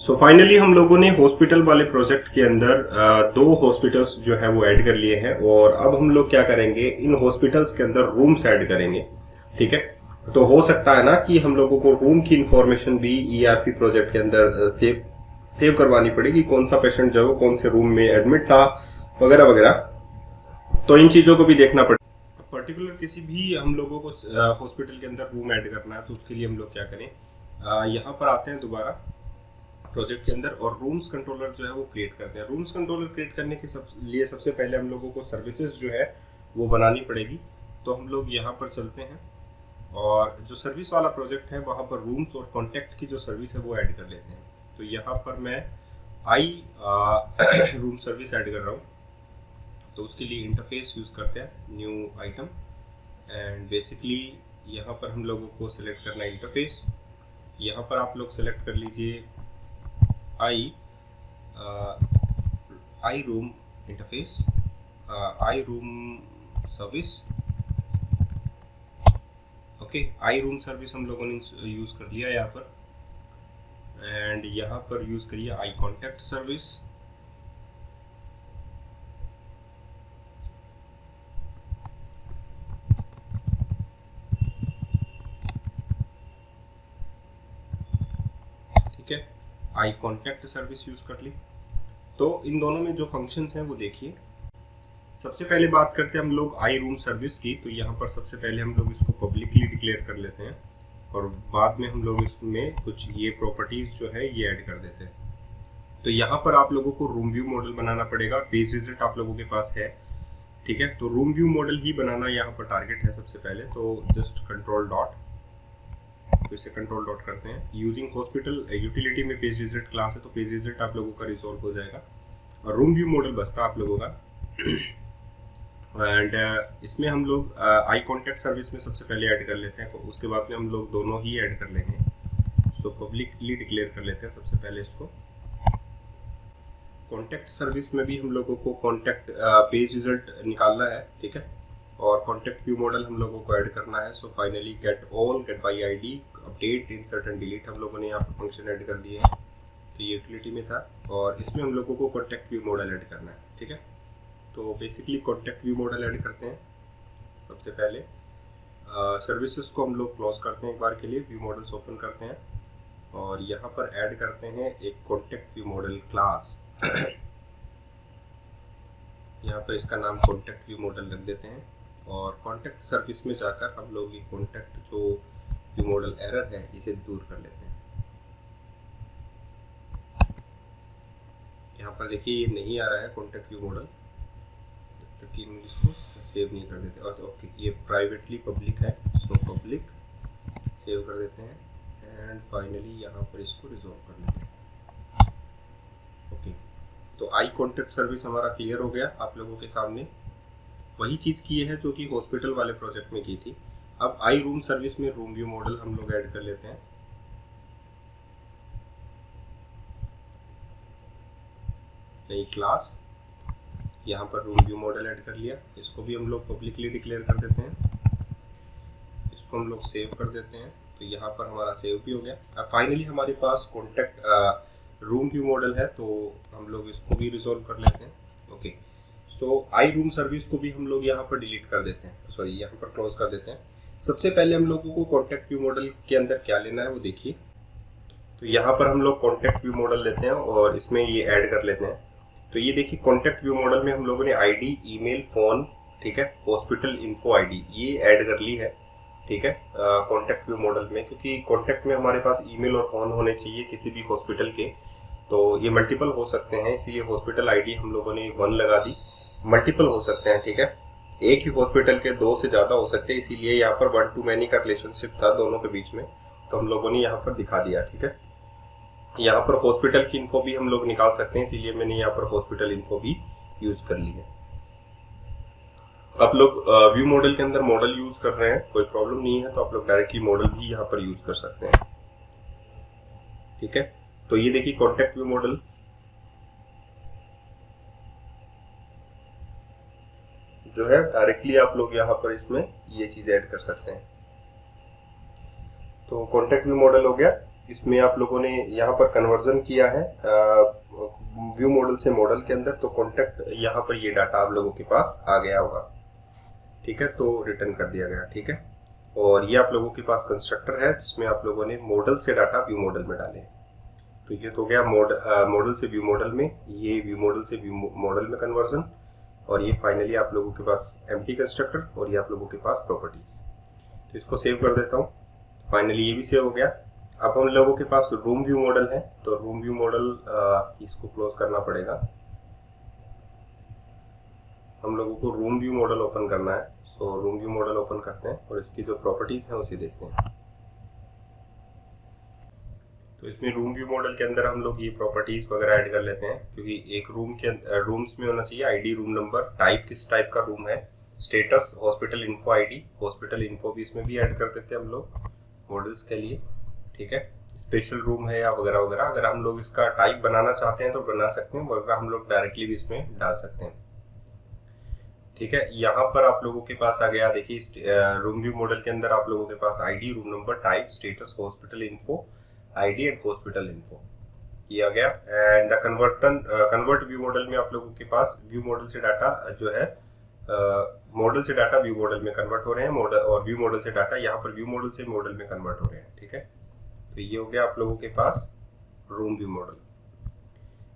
So finally हम लोगों ने हॉस्पिटल वाले प्रोजेक्ट के अंदर दो हॉस्पिटल्स जो है वो ऐड कर लिए हैं और अब हम लोग क्या करेंगे, इन हॉस्पिटल्स के अंदर रूम्स ऐड करेंगे। ठीक है, तो हो सकता है ना कि हम लोगों को रूम की इंफॉर्मेशन भी ईआरपी प्रोजेक्ट के अंदर सेव करवानी पड़ेगी, कौन सा पेशेंट जो है कौन से रूम में एडमिट था वगैरह वगैरह, तो इन चीजों को भी देखना पड़ेगा। पर्टिकुलर किसी भी हम लोगों को हॉस्पिटल के अंदर रूम ऐड करना है तो उसके लिए हम लोग क्या करें, यहाँ पर आते हैं दोबारा प्रोजेक्ट के अंदर और रूम्स कंट्रोलर जो है वो क्रिएट करते हैं। रूम्स कंट्रोलर क्रिएट करने के लिए सबसे पहले हम लोगों को सर्विसेज जो है वो बनानी पड़ेगी। तो हम लोग यहाँ पर चलते हैं और जो सर्विस वाला प्रोजेक्ट है वहाँ पर रूम्स और कॉन्टैक्ट की जो सर्विस है वो ऐड कर लेते हैं। तो यहाँ पर मैं आई रूम सर्विस ऐड कर रहा हूँ, तो उसके लिए इंटरफेस यूज़ करते हैं, न्यू आइटम, एंड बेसिकली यहाँ पर हम लोगों को सिलेक्ट करना है इंटरफेस। यहाँ पर आप लोग सिलेक्ट कर लीजिए आई रूम इंटरफेस, आई रूम सर्विस। ओके, आई रूम सर्विस हम लोगों ने यूज़ कर लिया यहाँ पर, एंड यहाँ पर यूज़ करिए आई कॉन्टैक्ट सर्विस। ठीक है, आई कॉन्टैक्ट सर्विस यूज़ कर ली। तो इन दोनों में जो फंक्शंस हैं वो देखिए। सबसे पहले बात करते हैं हम लोग आई रूम सर्विस की। तो यहाँ पर सबसे पहले हम लोग इसको पब्लिकली डिक्लेयर कर लेते हैं और बाद में हम लोग इसमें कुछ ये प्रॉपर्टीज जो है ये ऐड कर देते हैं। तो यहाँ पर आप लोगों को रूम व्यू मॉडल बनाना पड़ेगा, पेज विजिट आप लोगों के पास है। ठीक है, तो रूम व्यू मॉडल ही बनाना यहाँ पर टारगेट है सबसे पहले। तो जस्ट कंट्रोल डॉट, तो इसे कंट्रोल डॉट करते हैं। यूजिंग हॉस्पिटल यूटिलिटी में पेज विजिट क्लास है, तो पेज विजिट आप लोगों का रिजॉल्व हो जाएगा और रूम व्यू मॉडल बसता आप लोगों का। एंड इसमें हम लोग आई कॉन्टैक्ट सर्विस में सबसे पहले ऐड कर लेते हैं, उसके बाद में हम लोग दोनों ही ऐड कर लेंगे। सो पब्लिकली डिक्लेयर कर लेते हैं सबसे पहले इसको। कॉन्टैक्ट सर्विस में भी हम लोगों को कॉन्टैक्ट पेज रिजल्ट निकालना है। ठीक है, और कॉन्टैक्ट व्यू मॉडल हम लोगों को ऐड करना है। So finally get all, get by ID, update, insert and delete हम लोगों ने यहाँ पर फंक्शन ऐड कर दिए हैं। तो ये यूटिलिटी में था और इसमें हम लोगों को कॉन्टैक्ट व्यू मॉडल ऐड करना है। ठीक है, तो basically contact view model add करते हैं सबसे पहले। सर्विसेज को हम लोग क्लोज करते हैं एक बार के लिए, व्यू मॉडल्स ओपन करते हैं और यहाँ पर ऐड करते हैं एक कॉन्टैक्ट व्यू मॉडल क्लास। यहाँ पर इसका नाम कॉन्टैक्ट व्यू मॉडल रख देते हैं और कॉन्टैक्ट सर्विस में जाकर हम लोग ये कॉन्टैक्ट जो व्यू मॉडल एरर है इसे दूर कर लेते हैं। यहाँ पर देखिए ये नहीं आ रहा है कॉन्टैक्ट व्यू मॉडल, जब तक कि हम इसको सेव नहीं कर देते। और ओके, ये प्राइवेटली पब्लिक है, सो पब्लिक सेव कर देते हैं एंड फाइनली यहाँ पर इसको रिजॉल्व कर लेते हैं। ओके, तो आई कॉन्टैक्ट सर्विस हमारा क्लियर हो गया आप लोगों के सामने। वही चीज़ की है जो कि हॉस्पिटल वाले प्रोजेक्ट में की थी। अब आई रूम सर्विस में रूम व्यू मॉडल हम लोग ऐड कर लेते हैं। नई क्लास, यहाँ पर रूम व्यू मॉडल ऐड कर लिया, इसको भी हम लोग पब्लिकली डिक्लेयर कर देते हैं। इसको हम लोग सेव कर देते हैं, तो यहाँ पर हमारा सेव भी हो गया। अब फाइनली हमारे पास कॉन्टैक्ट रूम व्यू मॉडल है, तो हम लोग इसको भी रिजॉल्व कर लेते हैं। ओके, सो आई रूम सर्विस को भी हम लोग यहाँ पर डिलीट कर देते हैं, सॉरी यहाँ पर क्लोज कर देते हैं। सबसे पहले हम लोगों को कॉन्टैक्ट व्यू मॉडल के अंदर क्या लेना है वो देखिए। तो यहाँ पर हम लोग कॉन्टैक्ट व्यू मॉडल लेते हैं और इसमें ये ऐड कर लेते हैं। तो ये देखिए कॉन्टैक्ट व्यू मॉडल में हम लोगों ने आईडी, ईमेल, फोन, ठीक है, हॉस्पिटल इन्फो आईडी ये ऐड कर ली है। ठीक है, कॉन्टैक्ट व्यू मॉडल में, क्योंकि कॉन्टैक्ट में हमारे पास ईमेल और फोन होने चाहिए किसी भी हॉस्पिटल के, तो ये मल्टीपल हो सकते हैं, इसलिए हॉस्पिटल आईडी हम लोगों ने 1 लगा दी। मल्टीपल हो सकते हैं, ठीक है, एक ही हॉस्पिटल के 2 से ज़्यादा हो सकते हैं, इसीलिए यहाँ पर 1 to many का रिलेशनशिप था दोनों के बीच में, तो हम लोगों ने यहाँ पर दिखा दिया। ठीक है, यहाँ पर हॉस्पिटल की इन्फो भी हम लोग निकाल सकते हैं, इसीलिए मैंने यहाँ पर हॉस्पिटल इन्फो भी यूज कर ली है। आप लोग व्यू मॉडल के अंदर मॉडल यूज कर रहे हैं, कोई प्रॉब्लम नहीं है, तो आप लोग डायरेक्टली मॉडल भी यहाँ पर यूज कर सकते हैं। ठीक है, तो ये देखिए कॉन्टैक्ट व्यू मॉडल, जो है डायरेक्टली आप लोग यहाँ पर इसमें ये चीज ऐड कर सकते हैं। तो कॉन्टैक्ट व्यू मॉडल हो गया। इसमें आप लोगों ने यहाँ पर कन्वर्जन किया है व्यू मॉडल से मॉडल के अंदर, तो कॉन्टेक्ट यहाँ पर ये डाटा आप लोगों के पास आ गया होगा, ठीक है, तो रिटर्न कर दिया गया, ठीक है। और ये आप लोगों के पास कंस्ट्रक्टर है जिसमें आप लोगों ने मॉडल से डाटा व्यू मॉडल में डाले, तो ये तो गया मॉडल से व्यू मॉडल में, ये व्यू मॉडल से व्यू मॉडल में कन्वर्जन, और ये फाइनली आप लोगों के पास एम्प्टी कंस्ट्रक्टर, और ये आप लोगों के पास प्रॉपर्टीज। तो इसको सेव कर देता हूँ, फाइनली ये भी सेव हो गया। अब हम लोगों के पास रूम व्यू मॉडल है, तो रूम व्यू मॉडल इसको क्लोज करना पड़ेगा, हम लोगों को रूम व्यू मॉडल ओपन करना है। सो रूम व्यू मॉडल ओपन करते हैं और इसकी जो प्रॉपर्टीज हैं उसे देखते हैं। तो इसमें रूम व्यू मॉडल के अंदर हम लोग ये प्रॉपर्टीज वगैरह ऐड कर लेते हैं, क्योंकि एक रूम के रूम्स में होना चाहिए आईडी, रूम नंबर, टाइप किस टाइप का रूम है, status, hospital info ID, hospital info भी इसमें भी ऐड कर देते हैं हम लोग मॉडल्स के लिए, ठीक है। स्पेशल रूम है या वगैरह वगैरह, अगर हम लोग इसका टाइप बनाना चाहते हैं तो बना सकते हैं, वगैरह हम लोग डायरेक्टली भी इसमें डाल सकते हैं, ठीक है। यहाँ पर आप लोगों के पास आ गया, देखिए रूम व्यू मॉडल के अंदर आप लोगों के पास ID, room number, type, status, hospital info ID and hospital info ये आ गया। And the convert view model में आप लोगों के पास व्यू मॉडल से डाटा जो है मॉडल से डाटा व्यू मॉडल में कन्वर्ट हो रहे हैं, मॉडल और व्यू मॉडल से डाटा यहाँ पर व्यू मॉडल से मॉडल में कन्वर्ट हो रहे हैं, ठीक है। तो ये हो गया आप लोगों के पास रूम व्यू मॉडल।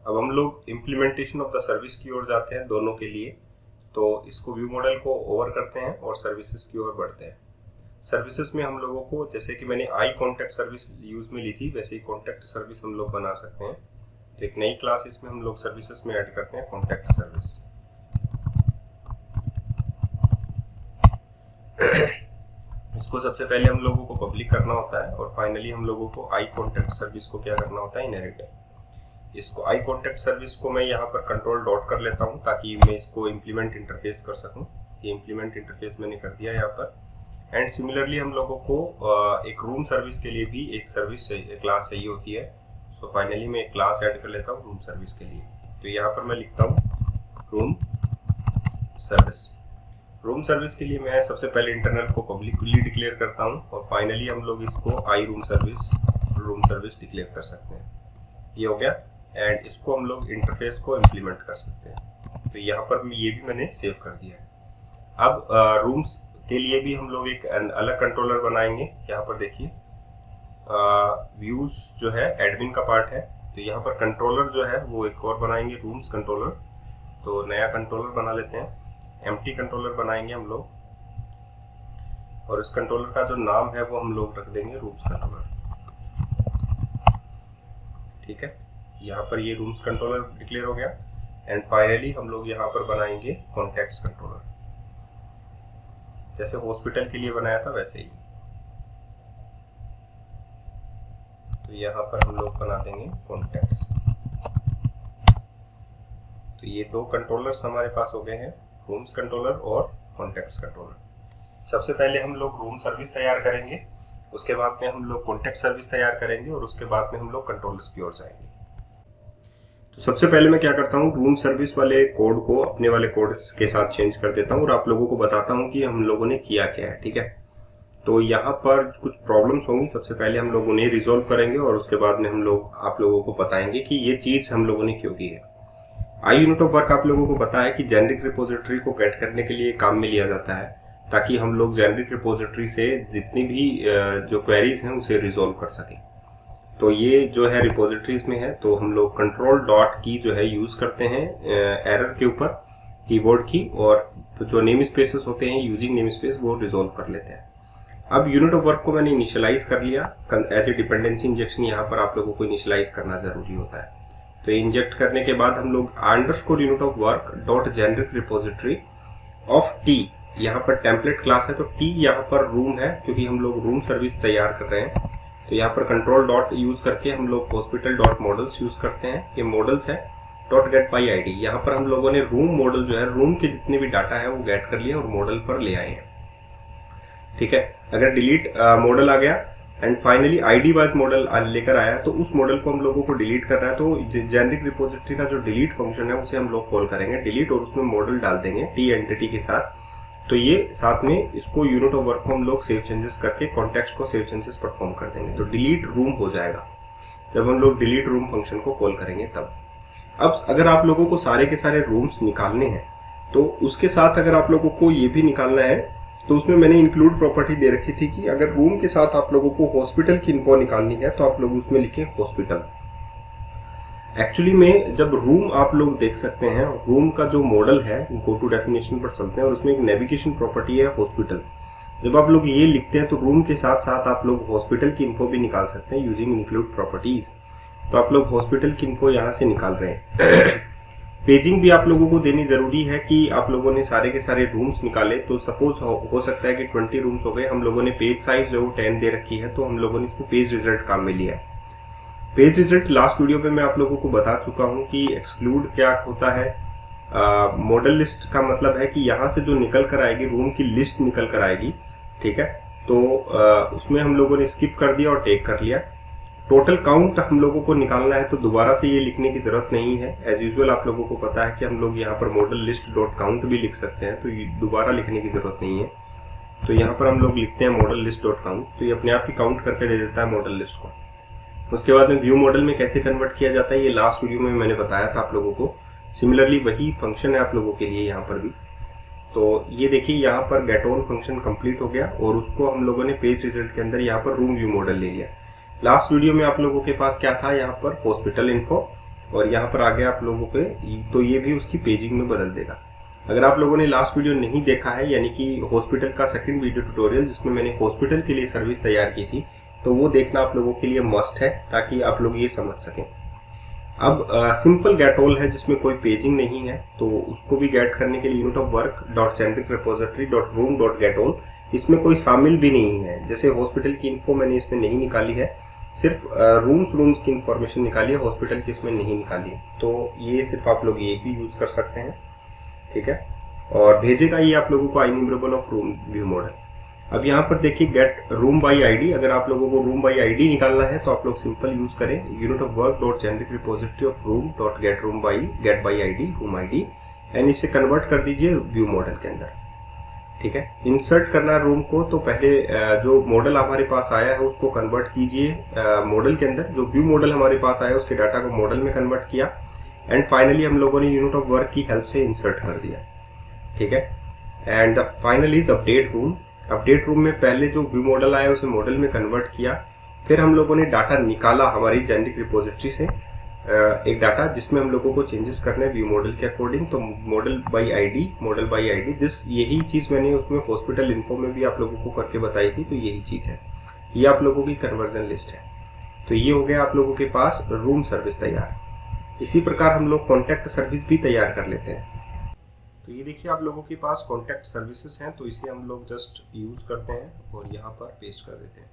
अब हम लोग इम्प्लीमेंटेशन ऑफ द सर्विस की ओर जाते हैं दोनों के लिए, तो इसको व्यू मॉडल को ओवर करते हैं और सर्विसेज की ओर बढ़ते हैं। सर्विसेज में हम लोगों को, जैसे कि मैंने आई कॉन्टैक्ट सर्विस यूज में ली थी, वैसे ही कॉन्टैक्ट सर्विस हम लोग बना सकते हैं। तो एक नई क्लास इसमें हम लोग सर्विसेज में ऐड करते हैं, कॉन्टैक्ट सर्विस। इसको सबसे पहले हम लोगों को पब्लिक करना होता है और फाइनली हम लोगों को आई कॉन्टैक्ट सर्विस को क्या करना होता है, इनहेरिट। इसको आई कॉन्टैक्ट सर्विस को मैं यहाँ पर कंट्रोल डॉट कर लेता हूँ ताकि मैं इसको इम्प्लीमेंट इंटरफेस कर सकूँ। ये इम्प्लीमेंट इंटरफेस मैंने कर दिया यहाँ पर। एंड सिमिलरली हम लोगों को एक रूम सर्विस के लिए भी एक सर्विस क्लास चाहिए होती है। सो फाइनली मैं एक क्लास ऐड कर लेता हूँ रूम सर्विस के लिए। तो यहाँ पर मैं लिखता हूँ रूम सर्विस। रूम सर्विस के लिए मैं सबसे पहले इंटरनल को पब्लिकली डिक्लेयर करता हूँ और फाइनली हम लोग इसको आई रूम सर्विस डिक्लेयर कर सकते हैं। ये हो गया। एंड इसको हम लोग इंटरफेस को इम्प्लीमेंट कर सकते हैं। तो यहाँ पर ये भी मैंने सेव कर दिया है। अब रूम्स के लिए भी हम लोग एक अलग कंट्रोलर बनाएंगे। यहाँ पर देखिए व्यूज जो है एडमिन का पार्ट है, तो यहाँ पर कंट्रोलर जो है वो एक और बनाएंगे, रूम्स कंट्रोलर। तो नया कंट्रोलर बना लेते हैं, एम्प्टी कंट्रोलर बनाएंगे हम लोग और इस कंट्रोलर का जो नाम है वो हम लोग रख देंगे रूम्स कंट्रोलर। ठीक है, यहाँ पर ये रूम्स कंट्रोलर डिक्लेयर हो गया। एंड फाइनली हम लोग यहाँ पर बनाएंगे कॉन्टैक्ट्स कंट्रोलर, जैसे हॉस्पिटल के लिए बनाया था वैसे ही। तो यहाँ पर हम लोग बना देंगे कॉन्टैक्ट्स। तो ये दो कंट्रोलर्स हमारे पास हो गए हैं, रूम्स कंट्रोलर और कॉन्टैक्ट्स कंट्रोलर। सबसे पहले हम लोग रूम सर्विस तैयार करेंगे, उसके बाद में हम लोग कॉन्टैक्ट सर्विस तैयार करेंगे और उसके बाद में हम लोग कंट्रोलर्स की ओर जाएंगे। तो सबसे पहले मैं क्या करता हूँ, रूम सर्विस वाले कोड को अपने वाले कोड के साथ चेंज कर देता हूँ और आप लोगों को बताता हूँ कि हम लोगों ने किया क्या है। ठीक है, तो यहाँ पर कुछ प्रॉब्लम्स होंगी, सबसे पहले हम लोग उन्हें रिजोल्व करेंगे और उसके बाद में हम लोग आप लोगों को बताएंगे कि ये चीज हम लोगों ने क्यों की है। आई यूनिट ऑफ वर्क आप लोगों को पता है कि जेनेरिक रिपोजिटरी को गेट करने के लिए काम में लिया जाता है ताकि हम लोग जेनेरिक रिपोजिटरी से जितनी भी जो क्वेरीज हैं उसे रिजोल्व कर सकें। तो ये जो है रिपोजिटरीज में है, तो हम लोग कंट्रोल डॉट की जो है यूज करते हैं एरर के ऊपर कीबोर्ड की, और जो नेम स्पेसेस होते हैं यूजिंग नेम स्पेस वो रिजोल्व कर लेते हैं। अब यूनिट ऑफ वर्क को मैंने इनिशियलाइज कर लिया, एज ए डिपेंडेंसी इंजेक्शन यहाँ पर आप लोगों को इनिशियलाइज करना जरूरी होता है। तो इंजेक्ट करने के बाद हम लोग underscore unit of work dot generic repository of T, यहाँ पर टेम्पलेट क्लास है तो टी यहाँ पर रूम है क्योंकि हम लोग रूम सर्विस तैयार कर रहे हैं। तो यहाँ पर कंट्रोल डॉट यूज करके हम लोग हॉस्पिटल डॉट मॉडल्स यूज करते हैं, ये मॉडल्स है, डॉट गेट बाई आईडी। यहाँ पर हम लोगों ने रूम मॉडल जो है रूम के जितने भी डाटा है वो गेट कर लिए और मॉडल पर ले आए हैं। ठीक है, अगर डिलीट मॉडल आ गया and finally ID wise model लेकर आया तो उस मॉडल को हम लोगों को डिलीट करना है, तो जेनेरिक रिपोजिटरी का जो डिलीट फंक्शन है उसे हम लोग कॉल करेंगे डिलीट और उसमें मॉडल डाल देंगे टी एंटिटी के साथ। तो ये साथ में इसको यूनिट ऑफ वर्क को हम लोग सेव चेंजेस करके कॉन्टेक्स्ट को सेव चेंजेस परफॉर्म कर देंगे। तो डिलीट रूम हो जाएगा जब हम लोग डिलीट रूम फंक्शन को कॉल करेंगे तब। अब अगर आप लोगों को सारे के सारे रूम्स निकालने हैं तो उसके साथ अगर आप लोगों को ये भी निकालना है तो उसमें मैंने इंक्लूड प्रॉपर्टी दे रखी थी कि अगर रूम के साथ आप लोगों को हॉस्पिटल की इन्फो निकालनी है तो आप लोग उसमें लिखें हॉस्पिटल। एक्चुअली में जब रूम आप लोग देख सकते हैं, रूम का जो मॉडल है गो टू डेफिनेशन पर चलते हैं और उसमें एक नेविगेशन प्रॉपर्टी है हॉस्पिटल। जब आप लोग ये लिखते हैं तो रूम के साथ साथ आप लोग हॉस्पिटल की इन्फो भी निकाल सकते हैं यूजिंग इंक्लूड प्रॉपर्टीज। तो आप लोग हॉस्पिटल की इन्फो यहाँ से निकाल रहे हैं। पेजिंग भी आप लोगों को देनी जरूरी है कि आप लोगों ने सारे के सारे रूम्स निकाले तो सपोज हो सकता है कि 20 रूम्स हो गए, हम लोगों ने पेज साइज जो 10 दे रखी है तो हम लोगों ने इसमें पेज रिजल्ट काम में लिया है। पेज रिजल्ट लास्ट वीडियो पे मैं आप लोगों को बता चुका हूँ कि एक्सक्लूड क्या होता है। मॉडल लिस्ट का मतलब है कि यहाँ से जो निकल कर आएगी रूम की लिस्ट निकल कर आएगी, ठीक है। तो उसमें हम लोगों ने स्किप कर दिया और टेक कर लिया। टोटल काउंट हम लोगों को निकालना है तो दोबारा से ये लिखने की जरूरत नहीं है। एज यूजुअल आप लोगों को पता है कि हम लोग यहाँ पर मॉडल लिस्ट डॉट काउंट भी लिख सकते हैं, तो दोबारा लिखने की जरूरत नहीं है। तो यहाँ पर हम लोग लिखते हैं मॉडल लिस्ट डॉट काउंट, तो ये अपने आप ही काउंट करके दे देता है मॉडल लिस्ट को। उसके बाद में व्यू मॉडल में कैसे कन्वर्ट किया जाता है ये लास्ट वीडियो में मैंने बताया था आप लोगों को। सिमिलरली वही फंक्शन है आप लोगों के लिए यहाँ पर भी। तो ये देखिए यहाँ पर गेट ऑल फंक्शन कंप्लीट हो गया और उसको हम लोगों ने पेज रिजल्ट के अंदर यहाँ पर रूम व्यू मॉडल ले लिया। लास्ट वीडियो में आप लोगों के पास क्या था, यहाँ पर हॉस्पिटल इन्फो और यहाँ पर आ गया आप लोगों के, तो ये भी उसकी पेजिंग में बदल देगा। अगर आप लोगों ने लास्ट वीडियो नहीं देखा है यानी कि हॉस्पिटल का सेकंड वीडियो ट्यूटोरियल जिसमें मैंने हॉस्पिटल के लिए सर्विस तैयार की थी, तो वो देखना आप लोगों के लिए मस्ट है ताकि आप लोग ये समझ सकें। अब सिंपल गेट ऑल है जिसमें कोई पेजिंग नहीं है, तो उसको भी गेट करने के लिए unit of work dot generic repository dot room dot get all, इसमें कोई शामिल भी नहीं है। जैसे हॉस्पिटल की इन्फो मैंने इसमें नहीं निकाली है, सिर्फ रूम्स की इंफॉर्मेशन निकाली है, हॉस्पिटल की इसमें नहीं निकाली है। तो ये सिर्फ आप लोग ये भी यूज कर सकते हैं, ठीक है। और भेजेगा ये आप लोगों को enumerable of room view model. अब यहाँ पर देखिए गेट रूम बाई आईडी, अगर आप लोगों को रूम बाई आईडी निकालना है तो आप लोग सिंपल यूज करें unit of work dot generic repository of room dot gate by ID room ID and इसे कन्वर्ट कर दीजिए व्यू मॉडल के अंदर, ठीक है। इंसर्ट करना है रूम को, तो पहले जो मॉडल हमारे पास आया है उसको कन्वर्ट कीजिए मॉडल के अंदर। जो व्यू मॉडल हमारे पास आया उसके डाटा को मॉडल में कन्वर्ट किया एंड फाइनली हम लोगों ने यूनिट ऑफ वर्क की हेल्प से इंसर्ट कर दिया, ठीक है। And the final is update room. Update room में पहले जो व्यू मॉडल आया उसे मॉडल में कन्वर्ट किया, फिर हम लोगों ने डाटा निकाला हमारी जेनेरिक रिपोजिटरी से एक डाटा जिसमें हम लोगों को चेंजेस करने व्यू मॉडल के अकॉर्डिंग। तो मॉडल बाई आईडी दिस, यही चीज मैंने उसमें हॉस्पिटल इन्फो में भी आप लोगों को करके बताई थी, तो यही चीज है, ये आप लोगों की कन्वर्जन लिस्ट है। तो ये हो गया आप लोगों के पास रूम सर्विस तैयार। इसी प्रकार हम लोग कॉन्टैक्ट सर्विस भी तैयार कर लेते हैं। तो ये देखिए आप लोगों के पास कॉन्टैक्ट सर्विसेज हैं, तो इसे हम लोग जस्ट यूज करते हैं और यहाँ पर पेस्ट कर देते हैं।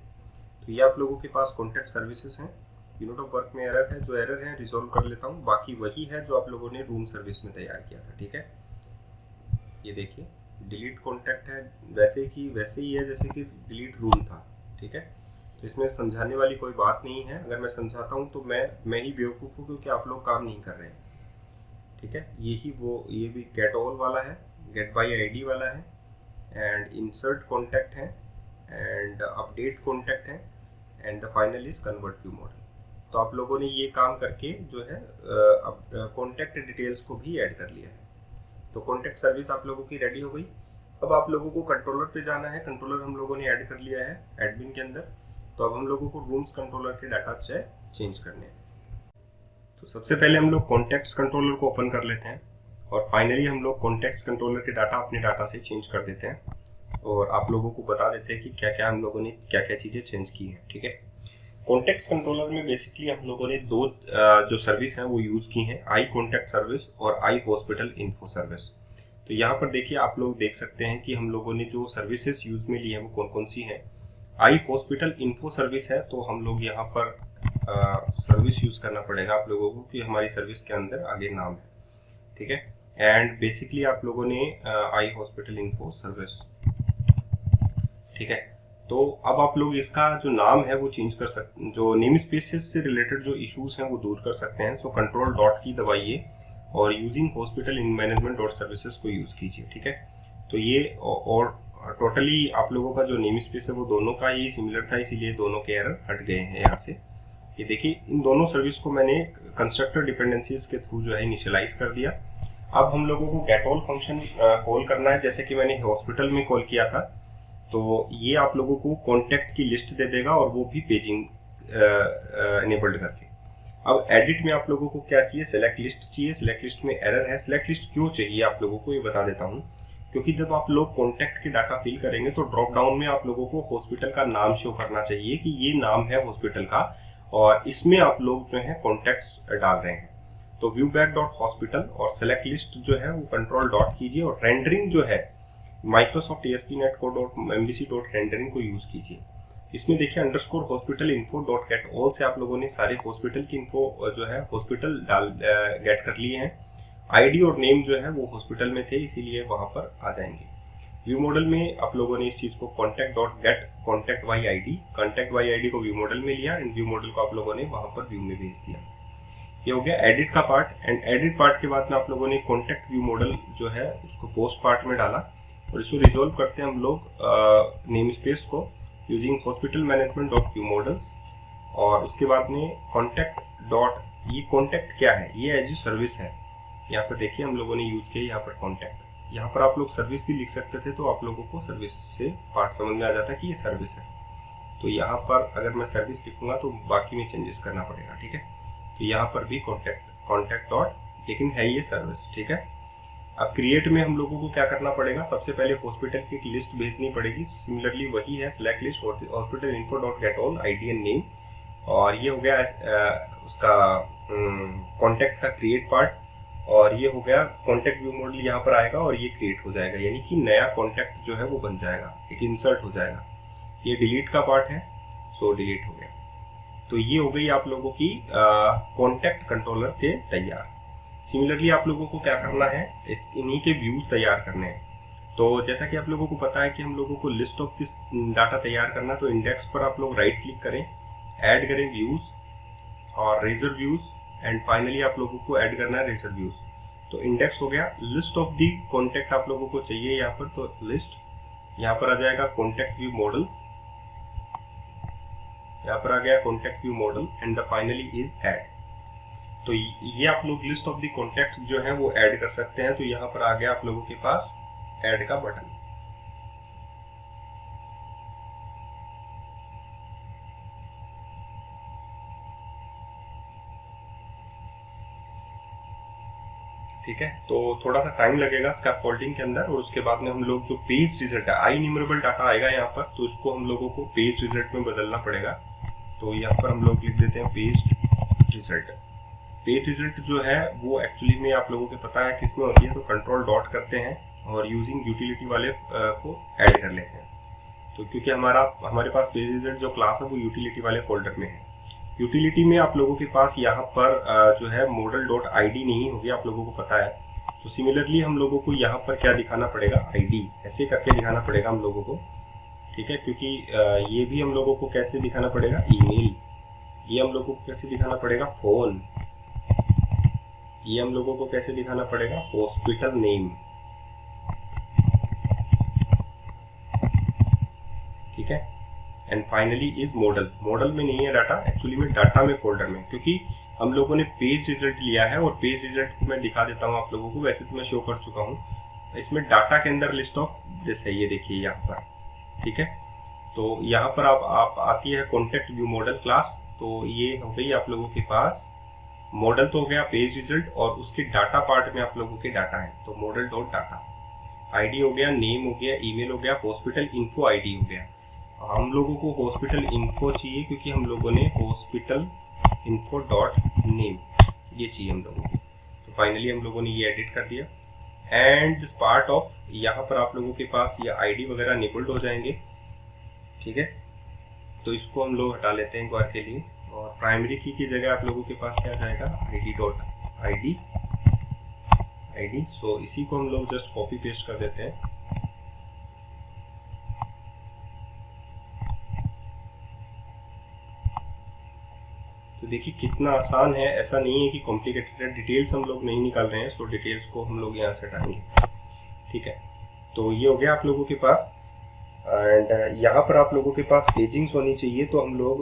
तो ये आप लोगों के पास कॉन्टैक्ट सर्विसेज हैं। यूनिट ऑफ वर्क में एरर है, जो एरर है रिजॉल्व कर लेता हूँ, बाकी वही है जो आप लोगों ने रूम सर्विस में तैयार किया था, ठीक है। ये देखिए डिलीट कॉन्टैक्ट है, वैसे ही है जैसे कि डिलीट रूम था, ठीक है। तो इसमें समझाने वाली कोई बात नहीं है। अगर मैं समझाता हूँ तो मैं ही बेवकूफ़ हूँ क्योंकि आप लोग काम नहीं कर रहे हैं, ठीक है। ये भी गेट ऑल वाला है, गेट बाई आईडी वाला है एंड इंसर्ट कॉन्टैक्ट है एंड अपडेट कॉन्टैक्ट है and the final is convert view model. तो आप लोगों ने ये काम करके जो है कॉन्टैक्ट डिटेल्स को भी ऐड कर लिया है। तो कॉन्टैक्ट सर्विस आप लोगों की रेडी हो गई। अब आप लोगों को कंट्रोलर पे जाना है। कंट्रोलर हम लोगों ने ऐड कर लिया है एडमिन के अंदर। तो अब हम लोगों को रूम्स कंट्रोलर के डाटा चेंज करने हैं। तो सबसे पहले हम लोग कॉन्टैक्ट्स कंट्रोलर को ओपन कर लेते हैं और फाइनली हम लोग कॉन्टैक्ट्स कंट्रोलर के डाटा अपने डाटा से चेंज कर देते हैं और आप लोगों को बता देते हैं कि क्या क्या हम लोगों ने क्या क्या चीज़ें चेंज की हैं, ठीक है। कॉन्टैक्ट्स कंट्रोलर में बेसिकली हम लोगों ने दो जो सर्विस हैं वो यूज़ की हैं, आई कॉन्टैक्ट सर्विस और आई हॉस्पिटल इन्फो सर्विस। तो यहाँ पर देखिए आप लोग देख सकते हैं कि हम लोगों ने जो सर्विसेज यूज़ में ली है वो कौन कौन सी हैं। आई हॉस्पिटल इन्फो सर्विस है, तो हम लोग यहाँ पर सर्विस यूज़ करना पड़ेगा आप लोगों को कि हमारी सर्विस के अंदर आगे नाम है, ठीक है। एंड बेसिकली आप लोगों ने आई हॉस्पिटल इन्फो सर्विस, ठीक है। तो अब आप लोग इसका जो नाम है वो चेंज कर सकते, जो नेम स्पेसेस से रिलेटेड जो इश्यूज हैं वो दूर कर सकते हैं। सो कंट्रोल डॉट की दबाइए और using hospital in management dot services को यूज़ कीजिए, ठीक है। तो ये और टोटली आप लोगों का जो नेम स्पेस है वो दोनों का ही सिमिलर था, इसीलिए दोनों के एरर हट गए हैं यहाँ से। ये देखिए इन दोनों सर्विस को मैंने कंस्ट्रक्टर डिपेंडेंसीज के थ्रू जो है इनिशियलाइज कर दिया। अब हम लोगों को गेट ऑल फंक्शन कॉल करना है, जैसे कि मैंने हॉस्पिटल में कॉल किया था। तो ये आप लोगों को कॉन्टैक्ट की लिस्ट दे देगा और वो भी पेजिंग इनेबल्ड करके। अब एडिट में आप लोगों को क्या चाहिए, सेलेक्ट लिस्ट चाहिए। सेलेक्ट लिस्ट में एरर है। सेलेक्ट लिस्ट क्यों चाहिए आप लोगों को ये बता देता हूँ, क्योंकि जब आप लोग कॉन्टैक्ट के डाटा फिल करेंगे तो ड्रॉप डाउन में आप लोगों को हॉस्पिटल का नाम शो करना चाहिए कि ये नाम है हॉस्पिटल का और इसमें आप लोग जो है कॉन्टैक्ट्स डाल रहे हैं। तो व्यू बैक डॉट हॉस्पिटल और सेलेक्ट लिस्ट जो है वो कंट्रोल डॉट कीजिए और रेंडरिंग जो है माइक्रोसॉफ्ट ASP.NET Core.MVC.rendering को यूज कीजिए। इसमें देखिए underscore hospital info dot get all से आप लोगों ने सारे हॉस्पिटल की इन्फो जो है हॉस्पिटल गेट कर लिए हैं। आईडी और नेम जो है वो हॉस्पिटल में थे, इसीलिए वहां पर आ जाएंगे। व्यू मॉडल में आप लोगों ने इस चीज को contact dot gate contact by ID, contact by ID को व्यू मॉडल में लिया एंड व्यू मॉडल को आप लोगों ने वहां पर व्यू में भेज दिया। ये हो गया एडिट का पार्ट। एंड एडिट पार्ट के बाद में आप लोगों ने कॉन्टैक्ट व्यू मॉडल जो है उसको पोस्ट पार्ट में डाला और इसको रिजोल्व करते हैं हम लोग नेम स्पेस को using hospital management dot view models. और उसके बाद में कॉन्टैक्ट डॉट, ये कॉन्टैक्ट क्या है, ये एज सर्विस है। यहाँ पर देखिए हम लोगों ने यूज किया यहाँ पर कॉन्टैक्ट। यहाँ पर आप लोग सर्विस भी लिख सकते थे तो आप लोगों को सर्विस से पार्ट समझ में आ जाता है कि ये सर्विस है। तो यहाँ पर अगर मैं सर्विस लिखूंगा तो बाकी में चेंजेस करना पड़ेगा, ठीक है। तो यहाँ पर भी कॉन्टैक्ट डॉट, लेकिन है ये सर्विस, ठीक है। अब क्रिएट में हम लोगों को क्या करना पड़ेगा, सबसे पहले हॉस्पिटल की एक लिस्ट भेजनी पड़ेगी। सिमिलरली वही है select list hospital info dot get all ID and name. और ये हो गया उसका कॉन्टैक्ट का क्रिएट पार्ट। और ये हो गया कॉन्टैक्ट व्यू मॉडल यहाँ पर आएगा और ये क्रिएट हो जाएगा, यानी कि नया कॉन्टैक्ट जो है वो बन जाएगा, एक इंसर्ट हो जाएगा। ये डिलीट का पार्ट है, सो डिलीट हो गया। तो ये हो गई आप लोगों की कॉन्टैक्ट कंट्रोलर के तैयार। सिमिलरली आप लोगों को क्या करना है, इन्हीं के व्यूज तैयार करने हैं। तो जैसा कि आप लोगों को पता है कि हम लोगों को लिस्ट ऑफ दिस डाटा तैयार करना, तो इंडेक्स पर आप लोग राइट क्लिक करें, ऐड करें व्यूज और रेजर व्यूज एंड फाइनली आप लोगों को ऐड करना है रेजर व्यूज। तो इंडेक्स हो गया। लिस्ट ऑफ दी कॉन्टैक्ट आप लोगों को चाहिए यहाँ पर, तो लिस्ट यहाँ पर आ जाएगा कॉन्टैक्ट व्यू मॉडल, यहाँ पर आ गया contact view model and the finally is add. तो ये आप लोग लिस्ट ऑफ द कॉन्टैक्ट जो है वो ऐड कर सकते हैं। तो यहाँ पर आ गया आप लोगों के पास ऐड का बटन। ठीक है, तो थोड़ा सा टाइम लगेगा स्कैफोल्डिंग के अंदर और उसके बाद में हम लोग जो पेज रिजल्ट है, आई न्यूमरेबल डाटा आएगा यहाँ पर, तो इसको हम लोगों को पेज रिजल्ट में बदलना पड़ेगा। तो यहाँ पर हम लोग लिख देते हैं पेज रिजल्ट। पेज रिजल्ट जो है वो एक्चुअली में आप लोगों को पता है किसमें होती है, तो कंट्रोल डॉट करते हैं और यूजिंग यूटिलिटी वाले को ऐड कर लेते हैं। तो क्योंकि हमारे पास पेज रिजल्ट जो क्लास है वो यूटिलिटी वाले फोल्डर में है। यूटिलिटी में आप लोगों के पास यहाँ पर जो है मॉडल डॉट आईडी नहीं होगी, आप लोगों को पता है। तो सिमिलरली हम लोगों को यहाँ पर क्या दिखाना पड़ेगा, आईडी ऐसे करके दिखाना पड़ेगा हम लोगों को, ठीक है। क्योंकि ये भी हम लोगों को कैसे दिखाना पड़ेगा, ईमेल, ये हम लोगों को कैसे दिखाना पड़ेगा, फोन, ये हम लोगों को कैसे दिखाना पड़ेगा, हॉस्पिटल नेम, ठीक है। And finally is model. Model में नहीं है डाटा, एक्चुअली में डाटा में फोल्डर में, क्योंकि हम लोगों ने पेज रिजल्ट लिया है और पेज रिजल्ट को मैं दिखा देता हूँ आप लोगों को। वैसे तो मैं शो कर चुका हूँ, इसमें डाटा के अंदर लिस्ट ऑफ दिस है, ये देखिए यहाँ पर, ठीक है। तो यहाँ पर आप आती है कॉन्टैक्ट व्यू मॉडल क्लास। तो ये हो गई आप लोगों के पास मॉडल, तो हो गया पेज रिजल्ट और उसके डाटा पार्ट में आप लोगों के डाटा है। तो मॉडल डॉट डाटा, आईडी हो गया, नेम हो गया, ईमेल हो गया, हॉस्पिटल इन्फो आईडी हो गया। हम लोगों को हॉस्पिटल इन्फो चाहिए क्योंकि हम लोगों ने हॉस्पिटल इन्फो डॉट नेम ये चाहिए हम लोगों को। तो फाइनली हम लोगों ने ये एडिट कर दिया एंड दिस पार्ट ऑफ, यहाँ पर आप लोगों के पास ये आईडी वगैरह इनेबल्ड हो जाएंगे, ठीक है। तो इसको हम लोग हटा लेते हैं एक बार के लिए और प्राइमरी की जगह आप लोगों के पास क्या जाएगा, आईडी डॉट आईडी। सो इसी को हम लोग जस्ट कॉपी पेस्ट कर देते हैं। तो देखिए कितना आसान है, ऐसा नहीं है कि कॉम्प्लिकेटेड है। डिटेल्स हम लोग नहीं निकाल रहे हैं, सो डिटेल्स को हम लोग यहाँ से हटाएंगे, ठीक है। तो ये हो गया आप लोगों के पास। एंड यहाँ पर आप लोगों के पास पेजिंग्स होनी चाहिए। तो हम लोग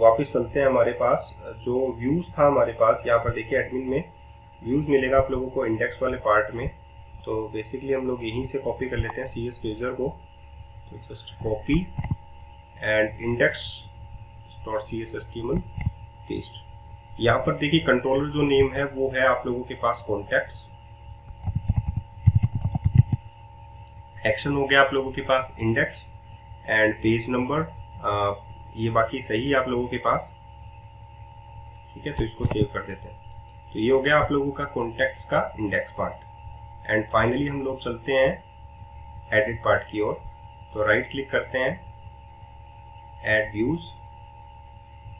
वापस चलते हैं, हमारे पास जो व्यूज़ था हमारे पास, यहाँ पर देखिए एडमिन में व्यूज़ मिलेगा आप लोगों को इंडेक्स वाले पार्ट में। तो बेसिकली हम लोग यहीं से कॉपी कर लेते हैं CS पेजर को। तो just copy and index.cs HTML paste. यहाँ पर देखिए कंट्रोलर जो नेम है वो है आप लोगों के पास कॉन्टैक्ट्स। एक्शन हो गया आप लोगों के पास इंडेक्स एंड पेज नंबर, ये बाकी सही है आप लोगों के पास, ठीक है। तो इसको सेव कर देते हैं। तो ये हो गया आप लोगों का कॉन्टैक्ट्स का इंडेक्स पार्ट। एंड फाइनली हम लोग चलते हैं एडिट पार्ट की ओर। तो राइट क्लिक करते हैं, add views,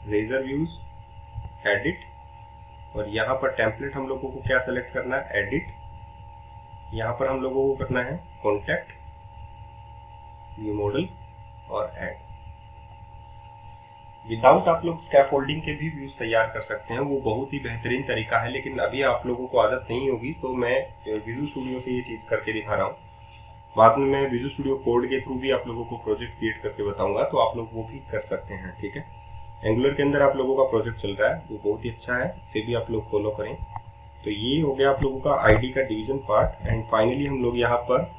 Razor views, edit, और यहाँ पर टेम्पलेट हम लोगों को क्या सेलेक्ट करना है, एडिट। यहाँ पर हम लोगों को करना है कॉन्टैक्ट, व्यू मॉडल और ऐड। विदाउट आप लोग स्कैफोल्डिंग के भी व्यूज तैयार कर सकते हैं, वो बहुत ही बेहतरीन तरीका है। लेकिन अभी आप लोगों को आदत नहीं होगी, तो मैं विजुअल स्टूडियो से ये चीज़ करके दिखा रहा हूँ। बाद में मैं विजुअल स्टूडियो कोड के थ्रू भी आप लोगों को प्रोजेक्ट क्रिएट करके बताऊंगा, तो आप लोग वो भी कर सकते हैं, ठीक है। एंगुलर के अंदर आप लोगों का प्रोजेक्ट चल रहा है, वो बहुत ही अच्छा है, इसे भी आप लोग फॉलो करें। तो ये हो गया आप लोगों का आईडी का डिवीजन पार्ट। एंड फाइनली हम लोग यहाँ पर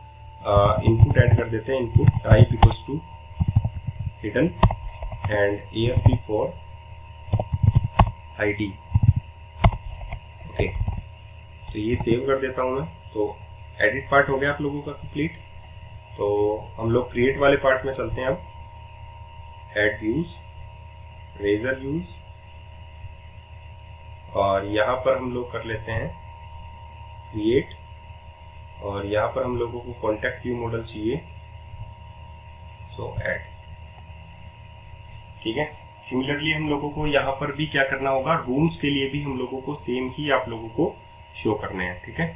इनपुट ऐड कर देते हैं। Input type equals to hidden and ASP for ID। Okay, तो ये सेव कर देता हूँ मैं। तो एडिट पार्ट हो गया आप लोगों का कंप्लीट। तो हम लोग क्रिएट वाले पार्ट में चलते हैं अब। ऐड व्यूज, रेजर व्यूज, और यहाँ पर हम लोग कर लेते हैं क्रिएट, और यहाँ पर हम लोगों को कॉन्टैक्ट व्यू मॉडल चाहिए, सो ऐड, ठीक है। सिमिलरली हम लोगों को यहाँ पर भी क्या करना होगा, रूम्स के लिए भी हम लोगों को सेम ही आप लोगों को शो करने हैं, ठीक है।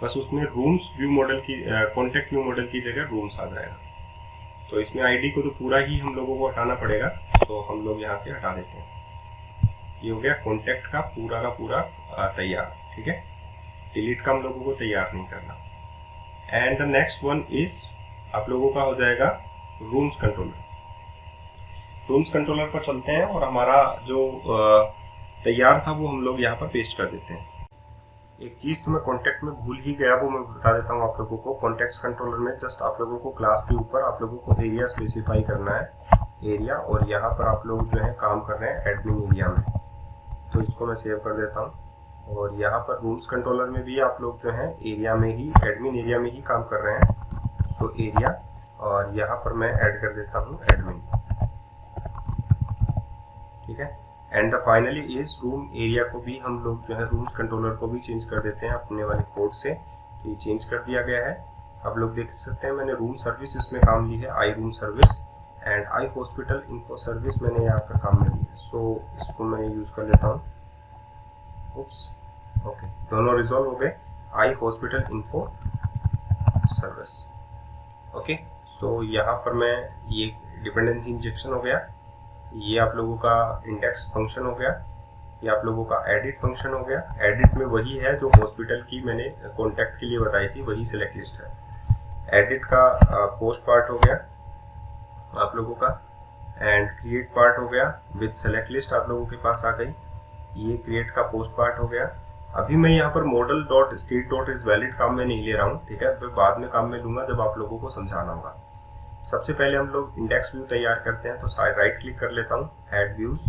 बस उसमें रूम्स व्यू मॉडल की कॉन्टैक्ट व्यू मॉडल की जगह रूम्स आ जाएगा। तो इसमें आईडी को तो पूरा ही हम लोगों को हटाना पड़ेगा, तो हम लोग यहाँ से हटा देते हैं। ये हो गया कॉन्टैक्ट का पूरा तैयार, ठीक है। डिलीट का हम लोगों को तैयार नहीं करना। And the next one is आप लोगों का हो जाएगा रूम्स कंट्रोलर। रूम्स कंट्रोलर पर चलते हैं, और हमारा जो तैयार था वो हम लोग यहाँ पर पेस्ट कर देते हैं। एक चीज़ तो मैं कॉन्टैक्ट में भूल ही गया, वो मैं बता देता हूँ आप लोगों को। कॉन्टैक्ट्स कंट्रोलर में जस्ट आप लोगों को क्लास के ऊपर आप लोगों को एरिया स्पेसिफाई करना है, एरिया, और यहाँ पर आप लोग जो है काम कर रहे हैं एडमिन एरिया में। तो इसको मैं सेव कर देता हूँ। और यहाँ पर रूम्स कंट्रोलर में भी आप लोग जो है एरिया में ही, एडमिन एरिया में ही काम कर रहे हैं। तो एरिया, और यहाँ पर मैं ऐड कर देता हूँ एडमिन, ठीक है। And the finally is room area को भी हम लोग जो है रूम्स कंट्रोलर को भी चेंज कर देते हैं अपने वाले कोड से। तो ये चेंज कर दिया गया है। आप लोग देख सकते हैं मैंने रूम सर्विस इसमें काम ली है, I room service, and I hospital info service मैंने यहाँ पर काम में ली है। सो इसको मैं यूज़ कर लेता हूँ। उप्स, ओके, दोनों रिजॉल्व हो गए। I hospital info service, okay. So यहाँ पर मैं ये डिपेंडेंसी इंजेक्शन हो गया, ये आप लोगों का इंडेक्स फंक्शन हो गया, ये आप लोगों का एडिट फंक्शन हो गया। एडिट में वही है जो हॉस्पिटल की मैंने कॉन्टैक्ट के लिए बताई थी, वही सिलेक्ट लिस्ट है। एडिट का पोस्ट पार्ट हो गया आप लोगों का, एंड क्रिएट पार्ट हो गया विद सेलेक्ट लिस्ट आप लोगों के पास आ गई। ये क्रिएट का पोस्ट पार्ट हो गया। अभी मैं यहाँ पर model dot state dot is valid काम में नहीं ले रहा हूँ, ठीक है। मैं बाद में काम में लूँगा जब आप लोगों को समझाना होगा। सबसे पहले हम लोग इंडेक्स व्यू तैयार करते हैं। तो साइड राइट क्लिक कर लेता हूँ, ऐड व्यूज,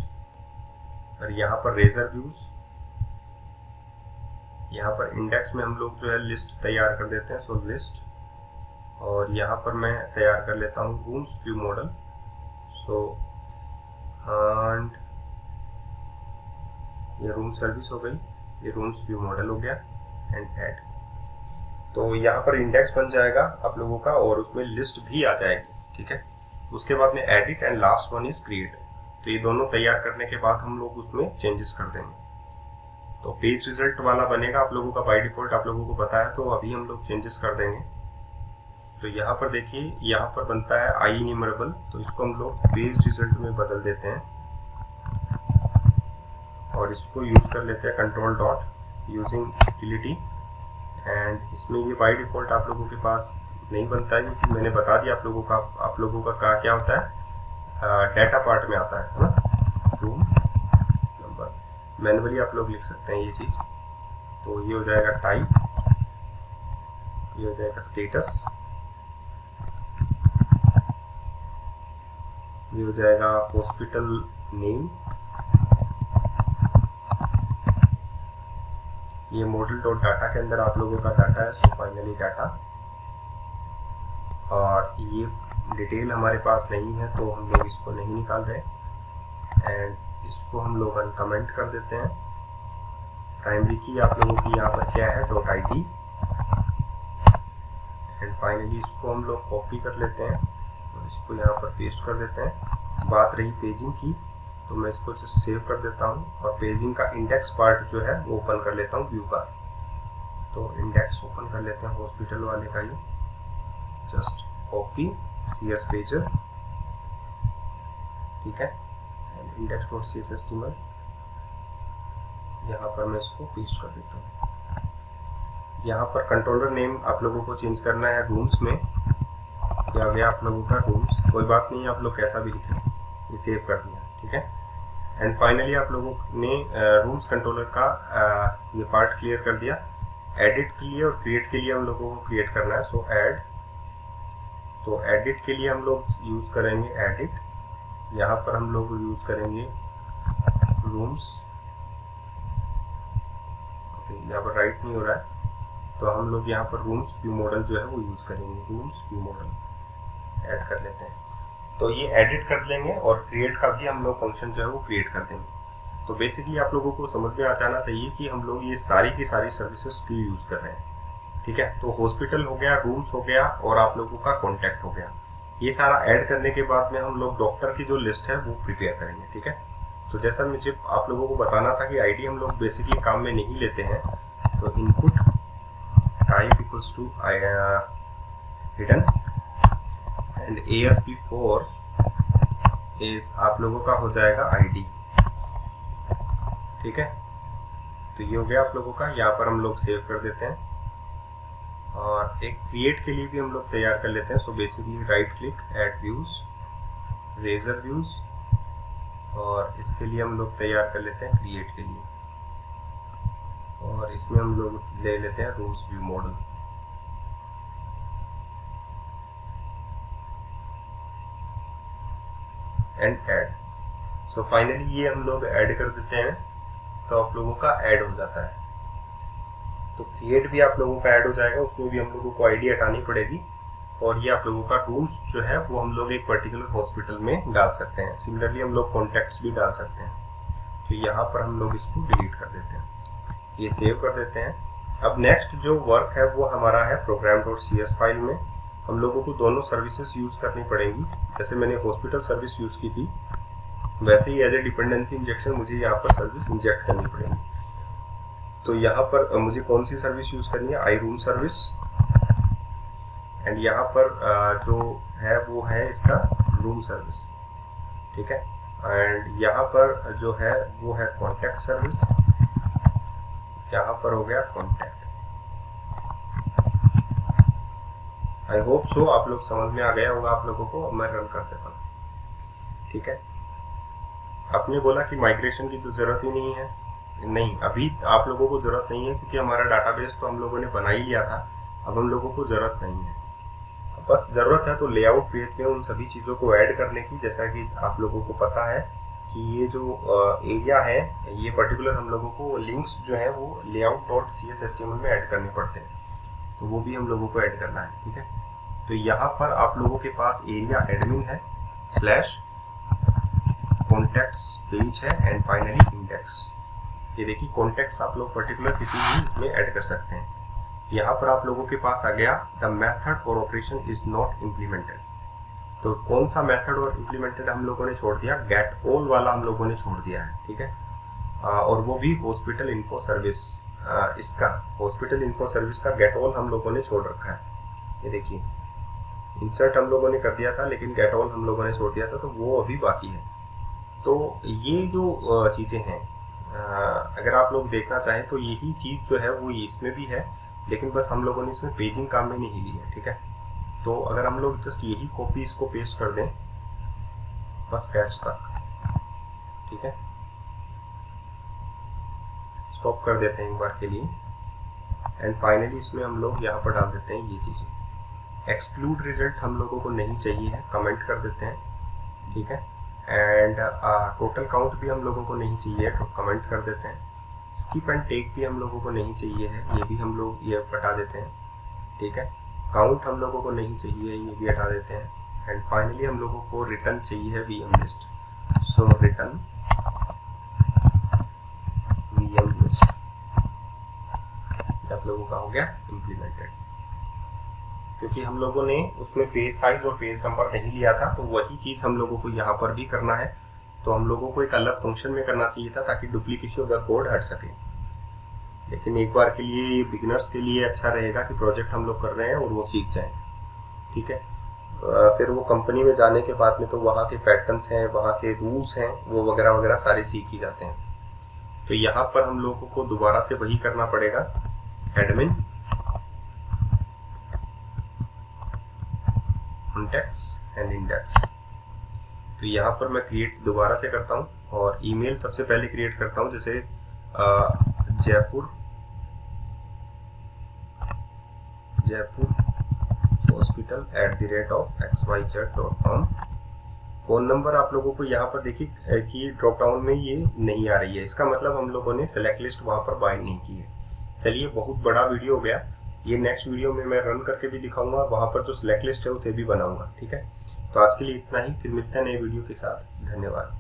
और यहाँ पर रेजर व्यूज, यहाँ पर इंडेक्स में हम लोग जो है लिस्ट तैयार कर देते हैं, सो लिस्ट, और यहाँ पर मैं तैयार कर लेता हूँ rooms view model. So and ये रूम सर्विस हो गई, ये रूम्स व्यू मॉडल हो गया, एंड ऐड। तो यहाँ पर इंडेक्स बन जाएगा आप लोगों का, और उसमें लिस्ट भी आ जाएगी, ठीक है। उसके बाद में edit, and last one is create. तो ये दोनों तैयार करने के बाद हम लोग उसमें चेंजेस कर देंगे। तो पेज रिजल्ट वाला बनेगा आप लोगों का बाय डिफॉल्ट, आप लोगों को पता है। तो अभी हम लोग चेंजेस कर देंगे। तो यहाँ पर देखिए, यहाँ पर बनता है आई इन्यूमरेबल, तो इसको हम लोग पेज रिजल्ट में बदल देते हैं, और इसको यूज कर लेते हैं control dot using utility and इसमें ये बाय डिफ़ॉल्ट आप लोगों के पास नहीं बनता है, क्योंकि मैंने बता दिया आप लोगों का क्या होता है, डाटा पार्ट में आता है ना, रूम नंबर। मैनुअली आप लोग लिख सकते हैं ये चीज़। तो ये हो जाएगा टाइप, ये हो जाएगा स्टेटस, ये हो जाएगा हॉस्पिटल नेम, ये मॉडल डॉट डाटा के अंदर आप लोगों का डाटा है, सो फाइनली डाटा। और ये डिटेल हमारे पास नहीं है तो हम लोग इसको नहीं निकाल रहे, एंड इसको हम लोग अनकमेंट कर देते हैं। प्राइमरी की आप लोगों की यहाँ पर क्या है, डॉट ID, एंड फाइनली इसको हम लोग कॉपी कर लेते हैं और इसको यहाँ पर पेस्ट कर देते हैं। बात रही पेजिंग की, तो मैं इसको जस्ट सेव कर देता हूँ और पेजिंग का इंडेक्स पार्ट जो है वो ओपन कर लेता हूँ व्यू का। तो इंडेक्स ओपन कर लेते हैं हॉस्पिटल वाले का, ये जस्ट कॉपी CS पेजर, ठीक है, एंड index.cshtml यहाँ पर मैं इसको पेस्ट कर देता हूँ। यहाँ पर कंट्रोलर नेम आप लोगों को चेंज करना है रूम्स में, क्या गया आप लोगों का रूम्स, कोई बात नहीं आप लोग कैसा भी लिखें, ये सेव कर दिया, ठीक है। एंड फाइनली आप लोगों ने रूम्स कंट्रोलर का ये पार्ट क्लियर कर दिया। एडिट के लिए और क्रिएट के लिए हम लोगों को क्रिएट करना है, सो ऐड। तो एडिट के लिए हम लोग यूज़ करेंगे एडिट, यहाँ पर हम लोग यूज़ करेंगे रूम्स, ओके, यहाँ पर राइट नहीं हो रहा है तो हम लोग यहाँ पर रूम्स व्यू मॉडल जो है वो यूज़ करेंगे, रूम्स व्यू मॉडल ऐड कर लेते हैं। तो ये एडिट कर लेंगे और क्रिएट का भी हम लोग फंक्शन जो है वो क्रिएट कर देंगे। तो बेसिकली आप लोगों को समझ में आ जाना चाहिए कि हम लोग ये सारी की सारी सर्विसेज क्यों यूज़ कर रहे हैं, ठीक है। तो हॉस्पिटल हो गया, रूम्स हो गया और आप लोगों का कॉन्टैक्ट हो गया। ये सारा ऐड करने के बाद में हम लोग डॉक्टर की जो लिस्ट है वो प्रिपेयर करेंगे, ठीक है। तो जैसा मुझे आप लोगों को बताना था कि ID हम लोग बेसिकली काम में नहीं लेते हैं, तो input type equals to hidden and ASP4 is आप लोगों का हो जाएगा ID, ठीक है। तो ये हो गया आप लोगों का, यहाँ पर हम लोग सेव कर देते हैं और एक क्रिएट के लिए भी हम लोग तैयार कर लेते हैं। So basically right click, add views, Razor views, और इसके लिए हम लोग तैयार कर लेते हैं क्रिएट के लिए, और इसमें हम लोग ले लेते हैं rooms view model. And add, so finally ये हम लोग ऐड कर देते हैं तो आप लोगों का ऐड हो जाता है। तो क्रिएट भी आप लोगों का ऐड हो जाएगा, उसमें भी हम लोगों को ID हटानी पड़ेगी, और ये आप लोगों का रूम्स जो है वो हम लोग एक पर्टिकुलर हॉस्पिटल में डाल सकते हैं। सिमिलरली हम लोग कॉन्टैक्ट्स भी डाल सकते हैं। तो यहाँ पर हम लोग इसको डिलीट कर देते हैं, ये सेव कर देते हैं। अब नेक्स्ट जो वर्क है वो हमारा है program.cs फाइल में। हम लोगों को दोनों सर्विसेज यूज़ करनी पड़ेंगी। जैसे मैंने हॉस्पिटल सर्विस यूज़ की थी, वैसे ही एज ए डिपेंडेंसी इंजेक्शन मुझे यहाँ पर सर्विस इंजेक्ट करनी पड़ेगी। तो यहाँ पर मुझे कौन सी सर्विस यूज़ करनी है, iRoom सर्विस, एंड यहाँ पर जो है वो है इसका रूम सर्विस, ठीक है। एंड यहाँ पर जो है वो है कॉन्टैक्ट सर्विस, यहाँ पर हो गया कॉन्टैक्ट। आई होप सो आप लोग समझ में आ गया होगा आप लोगों को। अब मैं रन कर देता हूँ, ठीक है। आपने बोला कि माइग्रेशन की तो ज़रूरत ही नहीं है, नहीं अभी आप लोगों को ज़रूरत नहीं है, क्योंकि हमारा डाटाबेस तो हम लोगों ने बना ही लिया था। अब हम लोगों को ज़रूरत नहीं है, बस ज़रूरत है तो लेआउट पेज में उन सभी चीज़ों को ऐड करने की। जैसा कि आप लोगों को पता है कि ये जो एरिया है, ये पर्टिकुलर हम लोगों को लिंक्स जो है वो layout.cshtml में ऐड करने पड़ते हैं, तो वो भी हम लोगों को ऐड करना है, ठीक है। तो यहाँ पर आप लोगों के पास एरिया एडमिन है, स्लैश कॉन्टैक्ट्स पेज है, एंड फाइनली इंडेक्स। ये देखिए कॉन्टैक्ट्स आप लोग पर्टिकुलर किसी भी इसमें ऐड कर सकते हैं। यहाँ पर आप लोगों के पास आ गया द मेथड और ऑपरेशन इज नॉट इम्प्लीमेंटेड। तो कौन सा मेथड और इम्प्लीमेंटेड हम लोगों ने छोड़ दिया, गेट ऑल वाला हम लोगों ने छोड़ दिया है, ठीक है। और वो भी हॉस्पिटल इन्फो सर्विस, इसका हॉस्पिटल इन्फो सर्विस का गेट ऑल हम लोगों ने छोड़ रखा है। ये देखिए इंसर्ट हम लोगों ने कर दिया था, लेकिन गेट ऑल हम लोगों ने छोड़ दिया था, तो वो अभी बाकी है। तो ये जो चीज़ें हैं, अगर आप लोग देखना चाहें तो यही चीज़ जो है वो इसमें भी है। लेकिन बस हम लोगों ने इसमें पेजिंग काम में नहीं लिया, ठीक है। तो अगर हम लोग जस्ट यही कॉपी इसको पेस्ट कर दें बस कैच तक, ठीक है, स्टॉप कर देते हैं एक बार के लिए, एंड फाइनली इसमें हम लोग यहाँ पर डाल देते हैं ये चीज़ें। एक्सक्लूड रिजल्ट हम लोगों को नहीं चाहिए है, कमेंट कर देते हैं, ठीक है। एंड टोटल काउंट भी हम लोगों को नहीं चाहिए तो कमेंट कर देते हैं। स्किप एंड टेक भी हम लोगों को नहीं चाहिए है, ये भी हम लोग ये हटा देते हैं, ठीक है। काउंट हम लोगों को नहीं चाहिए, ये भी हटा देते हैं। एंड फाइनली हम लोगों को रिटर्न चाहिए है VM लिस्ट, सो रिटर्न VM लिस्ट आप लोगों का हो गया इम्प्लीमेंटेड। क्योंकि हम लोगों ने उसमें पेज साइज और पेज नंबर नहीं लिया था, तो वही चीज़ हम लोगों को यहाँ पर भी करना है। तो हम लोगों को एक अलग फंक्शन में करना चाहिए था ताकि डुप्लीकेशन ऑफ द कोड हट सके। लेकिन एक बार के लिए बिगिनर्स के लिए अच्छा रहेगा कि प्रोजेक्ट हम लोग कर रहे हैं और वो सीख जाएं, ठीक है। फिर वो कंपनी में जाने के बाद में तो वहाँ के पैटर्न्स हैं, वहाँ के रूल्स हैं, वो वगैरह वगैरह सारे सीख ही जाते हैं। तो यहाँ पर हम लोगों को दोबारा से वही करना पड़ेगा, एडमिन कॉन्टेक्ट्स एंड इंडेक्स। तो यहाँ पर मैं क्रिएट दोबारा से करता हूँ और ईमेल सबसे पहले क्रिएट करता हूँ, जैसे जयपुर hospital@xyz.com। फ़ोन नंबर आप लोगों को यहाँ पर देखिए कि ड्रॉप डाउन में ये नहीं आ रही है, इसका मतलब हम लोगों ने सेलेक्ट लिस्ट वहाँ पर बाइंड नहीं की है। चलिए, बहुत बड़ा वीडियो हो गया, ये नेक्स्ट वीडियो में मैं रन करके भी दिखाऊंगा, वहाँ पर जो सिलेक्ट लिस्ट है उसे भी बनाऊंगा, ठीक है। तो आज के लिए इतना ही, फिर मिलते हैं नए वीडियो के साथ। धन्यवाद।